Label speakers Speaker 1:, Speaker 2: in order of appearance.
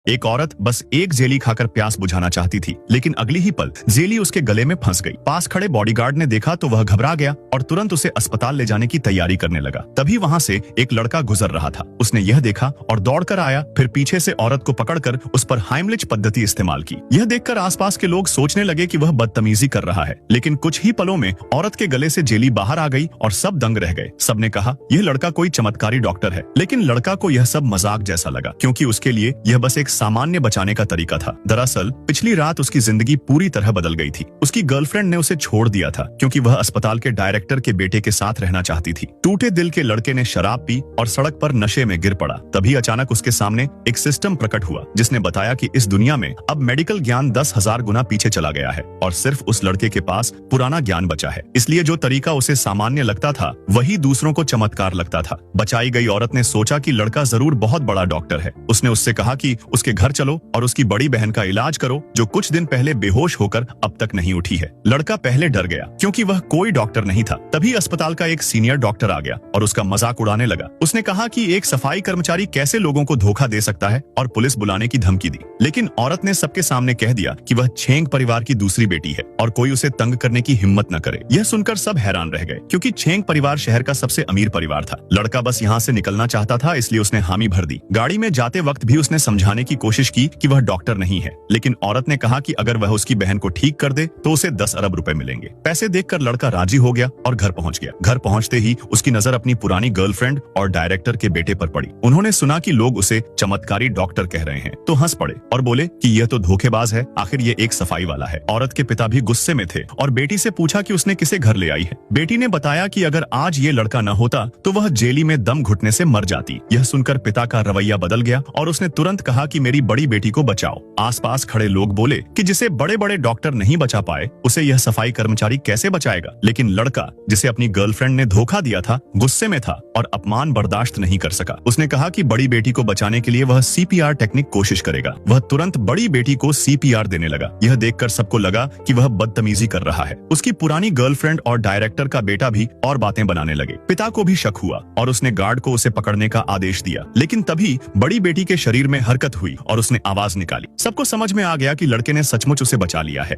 Speaker 1: एक औरत बस एक जेली खाकर प्यास बुझाना चाहती थी, लेकिन अगली ही पल जेली उसके गले में फंस गई। पास खड़े बॉडीगार्ड ने देखा तो वह घबरा गया और तुरंत उसे अस्पताल ले जाने की तैयारी करने लगा। तभी वहां से एक लड़का गुजर रहा था। उसने यह देखा और दौड़कर आया, फिर पीछे से औरत को पकड़कर उस पर हाइमलिच पद्धति इस्तेमाल की। यह देखकर आसपास के लोग सोचने लगे कि वह बदतमीजी कर रहा है, लेकिन कुछ ही पलों में औरत के गले से जेली बाहर आ गई और सब दंग रह गए। सबने कहा यह लड़का कोई चमत्कारी डॉक्टर है, लेकिन लड़का को यह सब मजाक जैसा लगा, क्योंकि उसके लिए यह बस एक सामान्य बचाने का तरीका था। दरअसल पिछली रात उसकी जिंदगी पूरी तरह बदल गई थी। उसकी गर्लफ्रेंड ने उसे छोड़ दिया था क्योंकि वह अस्पताल के डायरेक्टर के बेटे के साथ रहना चाहती थी। टूटे दिल के लड़के ने शराब पी और सड़क पर नशे में गिर पड़ा। तभी अचानक उसके सामने एक सिस्टम प्रकट हुआ जिसने बताया कि इस दुनिया में अब मेडिकल ज्ञान 10,000 गुना पीछे चला गया है और सिर्फ उस लड़के के पास पुराना ज्ञान बचा है। इसलिए जो तरीका उसे सामान्य लगता था वही दूसरों को चमत्कार लगता था। बचाई गई औरत ने सोचा कि लड़का जरूर बहुत बड़ा डॉक्टर है। उसने उससे कहा कि उसके घर चलो और उसकी बड़ी बहन का इलाज करो जो कुछ दिन पहले बेहोश होकर अब तक नहीं उठी है। लड़का पहले डर गया क्योंकि वह कोई डॉक्टर नहीं था। तभी अस्पताल का एक सीनियर डॉक्टर आ गया और उसका मजाक उड़ाने लगा। उसने कहा कि एक सफाई कर्मचारी कैसे लोगों को धोखा दे सकता है और पुलिस बुलाने की धमकी दी। लेकिन औरत ने सबके सामने कह दिया कि वह छेंग परिवार की दूसरी बेटी है और कोई उसे तंग करने की हिम्मत न करे। यह सुनकर सब हैरान रह गए क्योंकि छेंग परिवार शहर का सबसे अमीर परिवार था। लड़का बस यहाँ से निकलना चाहता था, इसलिए उसने हामी भर दी। गाड़ी में जाते वक्त भी उसने समझाने की कोशिश की कि वह डॉक्टर नहीं है, लेकिन औरत ने कहा कि अगर वह उसकी बहन को ठीक कर दे तो उसे 10 अरब रुपए मिलेंगे। पैसे देखकर लड़का राजी हो गया और घर पहुंच गया। घर पहुंचते ही उसकी नजर अपनी पुरानी गर्लफ्रेंड और डायरेक्टर के बेटे पर पड़ी। उन्होंने सुना कि लोग उसे चमत्कारी डॉक्टर कह रहे हैं तो हंस पड़े और बोले कि यह तो धोखेबाज है, आखिर ये एक सफाई वाला है। औरत के पिता भी गुस्से में थे और बेटी से पूछा कि उसने किसे घर ले आई है। बेटी ने बताया कि अगर आज ये लड़का न होता तो वह जेली में दम घुटने से मर जाती। यह सुनकर पिता का रवैया बदल गया और उसने तुरंत कहा कि मेरी बड़ी बेटी को बचाओ। आसपास खड़े लोग बोले कि जिसे बड़े बड़े डॉक्टर नहीं बचा पाए उसे यह सफाई कर्मचारी कैसे बचाएगा। लेकिन लड़का जिसे अपनी गर्लफ्रेंड ने धोखा दिया था गुस्से में था और अपमान बर्दाश्त नहीं कर सका। उसने कहा कि बड़ी बेटी को बचाने के लिए वह सीपीआर टेक्निक कोशिश करेगा। वह तुरंत बड़ी बेटी को सीपीआर देने लगा। यह देखकर सबको लगा कि वह बदतमीजी कर रहा है। उसकी पुरानी गर्लफ्रेंड और डायरेक्टर का बेटा भी और बातें बनाने लगे। पिता को भी शक हुआ और उसने गार्ड को उसे पकड़ने का आदेश दिया। लेकिन तभी बड़ी बेटी के शरीर में हरकत हुई और उसने आवाज निकाली। सबको समझ में आ गया कि लड़के ने सचमुच उसे बचा लिया है।